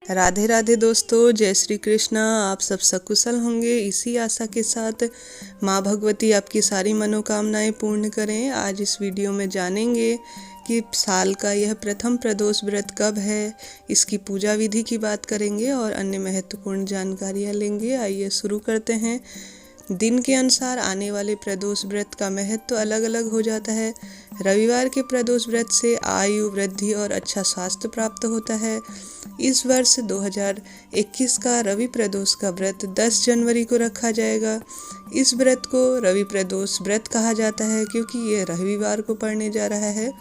राधे राधे दोस्तों, जय श्री कृष्णा। आप सब सकुशल होंगे, इसी आशा के साथ माँ भगवती आपकी सारी मनोकामनाएं पूर्ण करें। आज इस वीडियो में जानेंगे कि साल का यह प्रथम प्रदोष व्रत कब है, इसकी पूजा विधि की बात करेंगे और अन्य महत्वपूर्ण जानकारियाँ लेंगे। आइए शुरू करते हैं। दिन के अनुसार आने वाले प्रदोष व्रत का महत्व अलग अलग हो जाता है। रविवार के प्रदोष व्रत से आयु वृद्धि और अच्छा स्वास्थ्य प्राप्त होता है। इस वर्ष 2021 का रवि प्रदोष का व्रत 10 जनवरी को रखा जाएगा। इस व्रत को रवि प्रदोष व्रत कहा जाता है क्योंकि यह रविवार को पड़ने जा रहा है।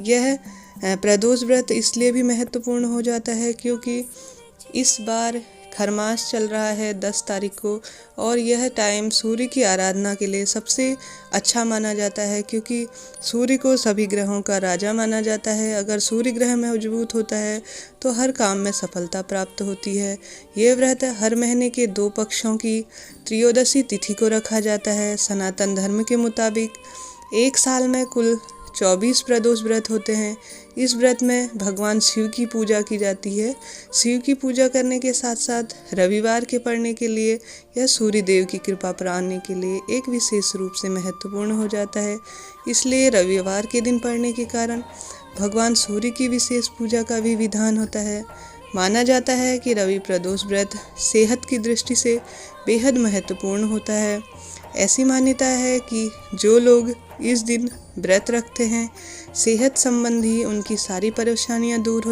यह प्रदोष व्रत इसलिए भी महत्वपूर्ण हो जाता है क्योंकि इस बार खरमास चल रहा है 10 तारीख को, और यह टाइम सूर्य की आराधना के लिए सबसे अच्छा माना जाता है क्योंकि सूर्य को सभी ग्रहों का राजा माना जाता है। अगर सूर्य ग्रह में मजबूत होता है तो हर काम में सफलता प्राप्त होती है। ये व्रत हर महीने के 2 पक्षों की त्रयोदशी तिथि को रखा जाता है। सनातन धर्म के मुताबिक एक साल में कुल 24 प्रदोष व्रत होते हैं। इस व्रत में भगवान शिव की पूजा की जाती है। शिव की पूजा करने के साथ साथ रविवार के पड़ने के लिए यह सूर्य देव की कृपा पाने के लिए एक विशेष रूप से महत्वपूर्ण हो जाता है। इसलिए रविवार के दिन पड़ने के कारण भगवान सूर्य की विशेष पूजा का भी विधान होता है। माना जाता है कि रवि प्रदोष व्रत सेहत की दृष्टि से बेहद महत्वपूर्ण होता है। ऐसी मान्यता है कि जो लोग इस दिन व्रत रखते हैं, सेहत संबंधी उनकी सारी परेशानियां दूर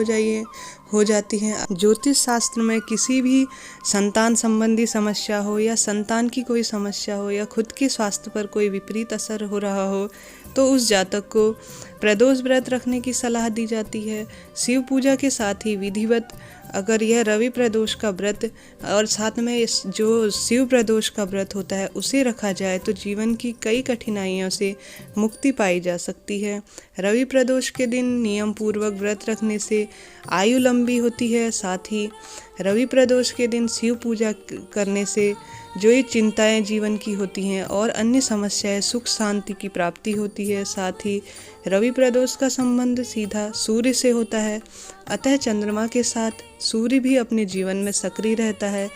हो जाती हैं। ज्योतिष शास्त्र में किसी भी संतान संबंधी समस्या हो या संतान की कोई समस्या हो या खुद के स्वास्थ्य पर कोई विपरीत असर हो रहा हो तो उस जातक को प्रदोष व्रत रखने की सलाह दी जाती है। शिव पूजा के साथ ही विधिवत अगर यह रवि प्रदोष का व्रत और साथ में जो शिव प्रदोष का व्रत होता है उसे रखा जाए तो जीवन की कई कठिनाइयों से मुक्ति पाई जा सकती है। रवि प्रदोष के दिन नियम पूर्वक व्रत रखने से आयु लंबी होती है। साथ ही रवि प्रदोष के दिन शिव पूजा करने से जो ये चिंताएं जीवन की होती हैं और अन्य समस्याएं सुख शांति की प्राप्ति होती है। साथ ही रवि प्रदोष का संबंध सीधा सूर्य से होता है, अतः चंद्रमा के साथ सूर्य भी अपने जीवन में सक्रिय रहता है।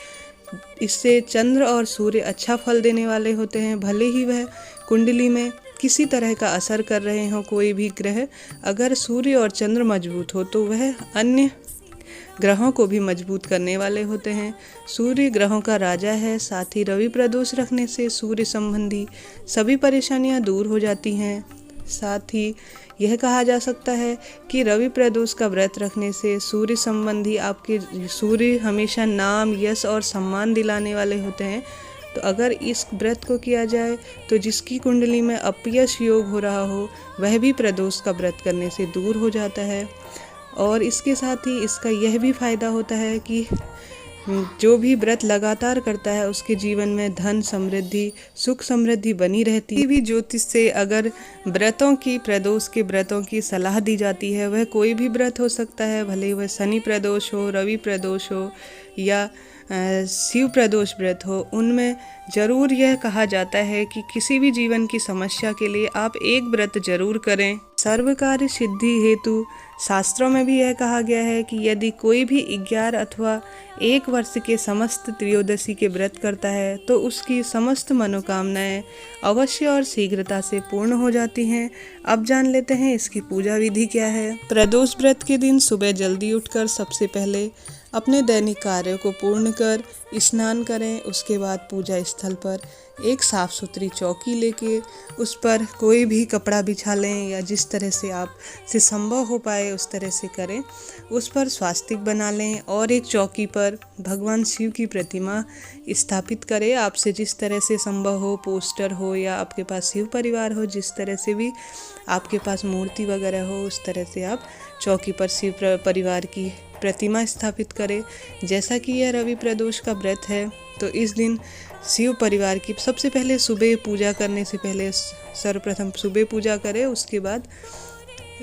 इससे चंद्र और सूर्य अच्छा फल देने वाले होते हैं। भले ही वह कुंडली में किसी तरह का असर कर रहे हों कोई भी ग्रह, अगर सूर्य और चंद्र मजबूत हो तो वह अन्य ग्रहों को भी मजबूत करने वाले होते हैं। सूर्य ग्रहों का राजा है। साथ ही रवि प्रदोष रखने से सूर्य संबंधी सभी परेशानियां दूर हो जाती हैं। साथ ही यह कहा जा सकता है कि रवि प्रदोष का व्रत रखने से सूर्य संबंधी आपके सूर्य हमेशा नाम, यश और सम्मान दिलाने वाले होते हैं। तो अगर इस व्रत को किया जाए तो जिसकी कुंडली में अपयश योग हो रहा हो वह भी प्रदोष का व्रत करने से दूर हो जाता है। और इसके साथ ही इसका यह भी फायदा होता है कि जो भी व्रत लगातार करता है उसके जीवन में धन समृद्धि, सुख समृद्धि बनी रहती है। भी ज्योतिष से अगर प्रदोष के व्रतों की सलाह दी जाती है, वह कोई भी व्रत हो सकता है, भले वह शनि प्रदोष हो, रवि प्रदोष हो या शिव प्रदोष व्रत हो, उनमें जरूर यह कहा जाता है कि किसी भी जीवन की समस्या के लिए आप एक व्रत जरूर करें। सर्व कार्य सिद्धि हेतु शास्त्रों में भी यह कहा गया है कि यदि कोई भी 11 अथवा 1 वर्ष के समस्त त्रयोदशी के व्रत करता है तो उसकी समस्त मनोकामनाएं अवश्य और शीघ्रता से पूर्ण हो जाती हैं। अब जान लेते हैं इसकी पूजा विधि क्या है। प्रदोष व्रत के दिन सुबह जल्दी उठकर सबसे पहले अपने दैनिक कार्यों को पूर्ण कर स्नान करें। उसके बाद पूजा स्थल पर एक साफ सुथरी चौकी लेके उस पर कोई भी कपड़ा बिछा लें या जिस तरह से आप से संभव हो पाए उस तरह से करें। उस पर स्वास्तिक बना लें और एक चौकी पर भगवान शिव की प्रतिमा स्थापित करें। आपसे जिस तरह से संभव हो, पोस्टर हो या आपके पास शिव परिवार हो, जिस तरह से भी आपके पास मूर्ति वगैरह हो उस तरह से आप चौकी पर शिव परिवार की प्रतिमा स्थापित करें। जैसा कि यह रवि प्रदोष का व्रत है तो इस दिन शिव परिवार की सबसे पहले सुबह पूजा करने से पहले सर्वप्रथम सुबह पूजा करें। उसके बाद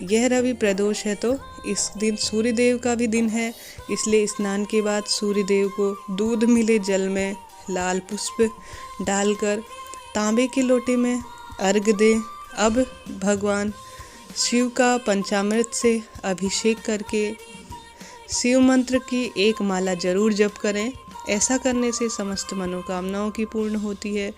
यह रवि प्रदोष है तो इस दिन सूर्य देव का भी दिन है, इसलिए स्नान के बाद सूर्य देव को दूध मिले जल में लाल पुष्प डालकर तांबे के लोटे में अर्घ दें। अब भगवान शिव का पंचामृत से अभिषेक करके शिव मंत्र की एक माला जरूर जप करें। ऐसा करने से समस्त मनोकामनाओं की पूर्ण होती है।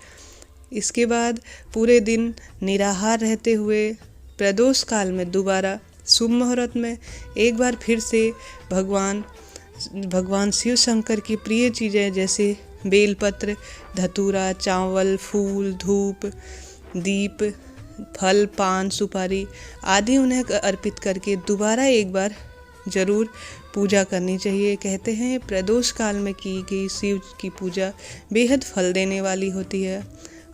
इसके बाद पूरे दिन निराहार रहते हुए प्रदोष काल में दोबारा शुभ मुहूर्त में एक बार फिर से भगवान शिव शंकर की प्रिय चीज़ें जैसे बेलपत्र, धतूरा, चावल, फूल, धूप, दीप, फल, पान, सुपारी आदि उन्हें अर्पित करके दोबारा एक बार जरूर पूजा करनी चाहिए। कहते हैं प्रदोष काल में की गई शिव की पूजा बेहद फल देने वाली होती है।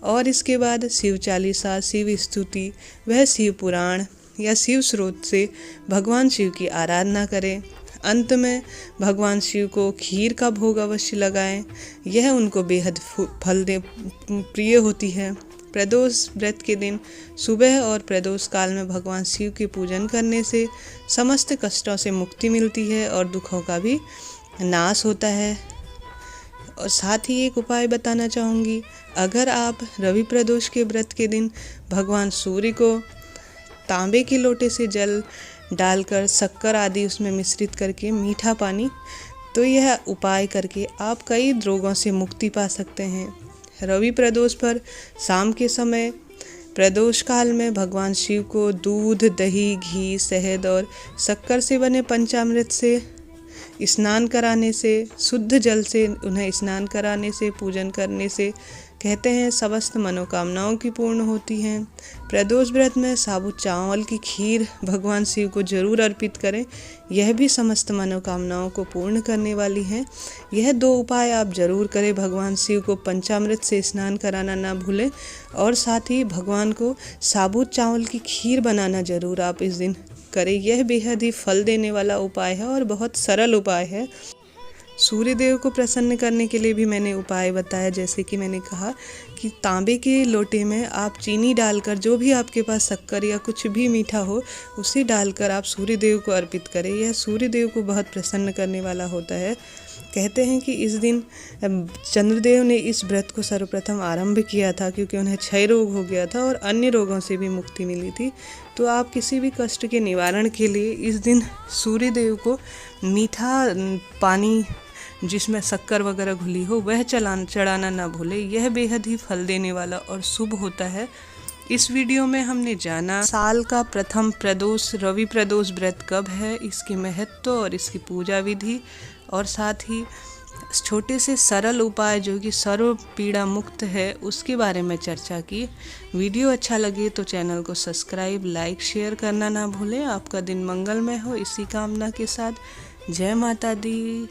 और इसके बाद शिव चालीसा, शिव स्तुति वह शिव पुराण या शिव स्रोत से भगवान शिव की आराधना करें। अंत में भगवान शिव को खीर का भोग अवश्य लगाएं। यह उनको बेहद प्रिय होती है। प्रदोष व्रत के दिन सुबह और प्रदोष काल में भगवान शिव के पूजन करने से समस्त कष्टों से मुक्ति मिलती है और दुखों का भी नाश होता है। और साथ ही एक उपाय बताना चाहूँगी, अगर आप रवि प्रदोष के व्रत के दिन भगवान सूर्य को तांबे के लोटे से जल डालकर शक्कर आदि उसमें मिश्रित करके मीठा पानी, तो यह उपाय करके आप कई रोगों से मुक्ति पा सकते हैं। रवि प्रदोष पर शाम के समय प्रदोष काल में भगवान शिव को दूध, दही, घी, शहद और शक्कर से बने पंचामृत से स्नान कराने से, शुद्ध जल से उन्हें स्नान कराने से, पूजन करने से कहते हैं समस्त मनोकामनाओं की पूर्ण होती हैं। प्रदोष व्रत में साबुत चावल की खीर भगवान शिव को जरूर अर्पित करें। यह भी समस्त मनोकामनाओं को पूर्ण करने वाली है। यह 2 उपाय आप जरूर करें। भगवान शिव को पंचामृत से स्नान कराना ना भूलें और साथ ही भगवान को साबुत चावल की खीर बनाना जरूर आप इस दिन करें। यह बेहद ही फल देने वाला उपाय है और बहुत सरल उपाय है। सूर्य देव को प्रसन्न करने के लिए भी मैंने उपाय बताया, जैसे कि मैंने कहा कि तांबे के लोटे में आप चीनी डालकर, जो भी आपके पास शक्कर या कुछ भी मीठा हो उसे डालकर आप सूर्य देव को अर्पित करें। यह सूर्य देव को बहुत प्रसन्न करने वाला होता है। कहते हैं कि इस दिन चंद्रदेव ने इस व्रत को सर्वप्रथम आरंभ किया था क्योंकि उन्हें क्षय रोग हो गया था और अन्य रोगों से भी मुक्ति मिली थी। तो आप किसी भी कष्ट के निवारण के लिए इस दिन सूर्य देव को मीठा पानी जिसमें शक्कर वगैरह घुली हो वह चढ़ाना ना भूले। यह बेहद ही फल देने वाला और शुभ होता है। इस वीडियो में हमने जाना साल का प्रथम प्रदोष रवि प्रदोष व्रत कब है, इसके महत्व और इसकी पूजा विधि, और साथ ही छोटे से सरल उपाय जो कि सर्व पीड़ा मुक्त है उसके बारे में चर्चा की। वीडियो अच्छा लगे तो चैनल को सब्सक्राइब, लाइक, शेयर करना ना भूलें। आपका दिन मंगलमय हो इसी कामना के साथ। जय माता दी।